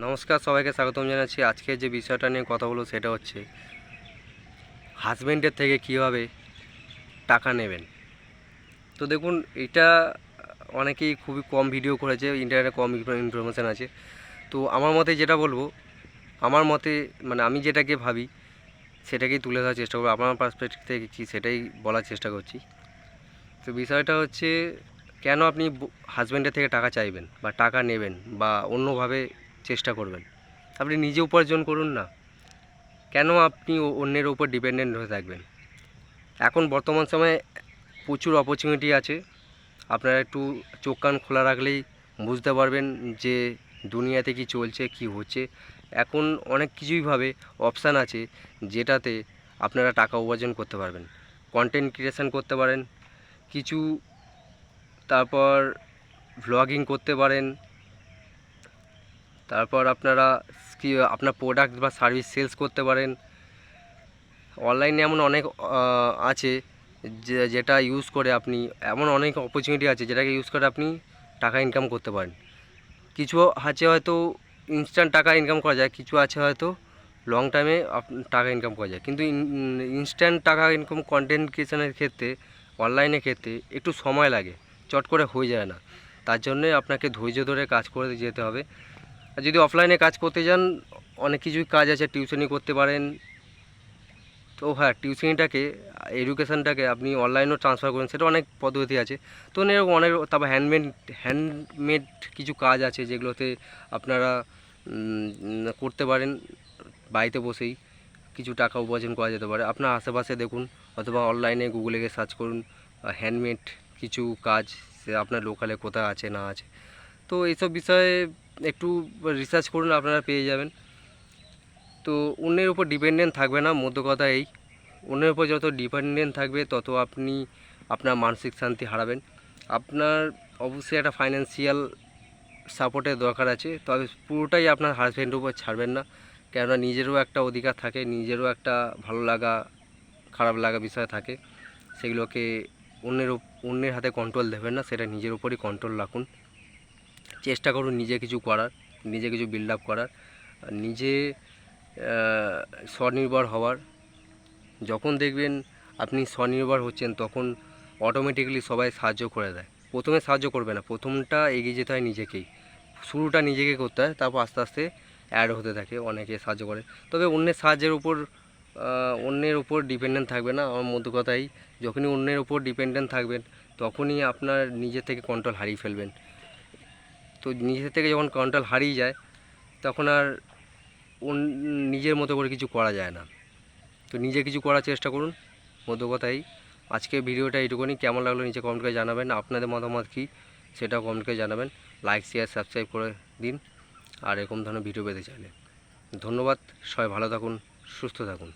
নমস্কার, সবাইকে স্বাগতম জানাচ্ছি। আজকে যে বিষয়টা নিয়ে কথা বলবো সেটা হচ্ছে হাজবেন্ডের থেকে কীভাবে টাকা নেবেন। তো দেখুন, এটা অনেকেই খুবই কম ভিডিও করেছে, ইন্টারনেটে কম ইনফরমেশান আছে। তো আমার মতে যেটা বলবো, আমার মতে মানে আমি যেটাকে ভাবি সেটাকেই তুলে ধরার চেষ্টা করবো। আমার পার্সপেক্টিভ থেকে কী সেটাই বলার চেষ্টা করছি। তো বিষয়টা হচ্ছে, কেন আপনি হাজবেন্ডের থেকে টাকা চাইবেন বা টাকা নেবেন বা অন্যভাবে চেষ্টা করবেন? আপনি নিজে উপার্জন করুন না, কেন আপনি অন্যের উপর ডিপেন্ডেন্ট হয়ে থাকবেন? এখন বর্তমান সময়ে প্রচুর অপরচুনিটি আছে। আপনারা একটু চোখ কান খোলা রাখলেই বুঝতে পারবেন যে দুনিয়াতে কি চলছে, কি হচ্ছে। এখন অনেক কিছুইভাবে অপশান আছে যেটাতে আপনারা টাকা উপার্জন করতে পারবেন। কন্টেন্ট ক্রিয়েশন করতে পারেন কিছু, তারপর ভ্লগিং করতে পারেন, তারপর আপনারা কি আপনার প্রোডাক্ট বা সার্ভিস সেলস করতে পারেন। অনলাইনে এমন অনেক আছে যেটা ইউজ করে আপনি, এমন অনেক অপরচুনিটি আছে যেটাকে ইউজ করে আপনি টাকা ইনকাম করতে পারেন। কিছু আছে হয়তো ইনস্ট্যান্ট টাকা ইনকাম করা যায়, কিছু আছে হয়তো লং টাইমে টাকা ইনকাম করা যায়। কিন্তু ইনস্ট্যান্ট টাকা ইনকাম কন্টেন্ট ক্রিয়েশনের ক্ষেত্রে, অনলাইনের ক্ষেত্রে একটু সময় লাগে, চট করে হয়ে যায় না। তার জন্যে আপনাকে ধৈর্য ধরে কাজ করে যেতে হবে। আর যদি অফলাইনে কাজ করতে যান, অনেক কিছুই কাজ আছে, টিউশনি করতে পারেন। তো হ্যাঁ, টিউশনিটাকে, এডুকেশানটাকে আপনি অনলাইনেও ট্রান্সফার করেন, সেটা অনেক পদ্ধতি আছে। তো এরকম অনেক, তারপর হ্যান্ডমেড কিছু কাজ আছে যেগুলোতে আপনারা করতে পারেন। বাড়িতে বসেই কিছু টাকা উপার্জন করা যেতে পারে। আপনার আশেপাশে দেখুন, অথবা অনলাইনে গুগলে গিয়ে সার্চ করুন হ্যান্ডমেড কিছু কাজ, সে আপনার লোকালে কোথায় আছে না আছে। তো এইসব বিষয়ে একটু রিসার্চ করুন, আপনারা পেয়ে যাবেন। তো অন্যের উপর ডিপেন্ডেন্ট থাকবে না, মধ্য কথা এই। অন্যের উপর যত ডিপেন্ডেন্ট থাকবে তত আপনি আপনার মানসিক শান্তি হারাবেন। আপনার অবশ্যই একটা ফাইন্যান্সিয়াল সাপোর্টের দরকার আছে, তবে পুরোটাই আপনার হাজব্যান্ডের উপর ছাড়বেন না। কেননা নিজেরও একটা অধিকার থাকে, নিজেরও একটা ভালো লাগা খারাপ লাগা বিষয় থাকে। সেগুলোকে অন্যের হাতে কন্ট্রোল দেবেন না, সেটা নিজের উপরই কন্ট্রোল রাখুন। চেষ্টা করুন নিজে কিছু করার, নিজে কিছু বিল্ড আপ করার, নিজে স্বনির্ভর হওয়ার। যখন দেখবেন আপনি স্বনির্ভর হচ্ছেন, তখন অটোমেটিক্যালি সবাই সাহায্য করে দেয়। প্রথমে সাহায্য করবে না, প্রথমটা এগিয়ে যেতে হয় নিজেকেই। শুরুটা নিজেকে করতে হয়, তারপর আস্তে আস্তে অ্যাড হতে থাকে, অনেকে সাহায্য করে। তবে অন্যের উপর ডিপেন্ডেন্ট থাকবে না। আমার মধ্য কথাই, যখনই অন্যের উপর ডিপেন্ডেন্ট থাকবেন তখনই আপনার নিজের থেকে কন্ট্রোল হারিয়ে ফেলবেন। তো নিজের থেকে যখন কন্ট্রোল হারিয়ে যায়, তখন আর নিজের মতো করে কিছু করা যায় না। তো নিজে কিছু করার চেষ্টা করুন। মধ্য কথাই, আজকের ভিডিওটা এইটুকুনি। কেমন লাগলো নিচে কমেন্ট করে জানাবেন। আপনাদের মতামত কী সেটাও কমেন্ট করে জানাবেন। লাইক, শেয়ার, সাবস্ক্রাইব করে দিন আর এরকম ধরনের ভিডিও পেতে চাইলে। ধন্যবাদ। সবাই ভালো থাকুন, সুস্থ থাকুন।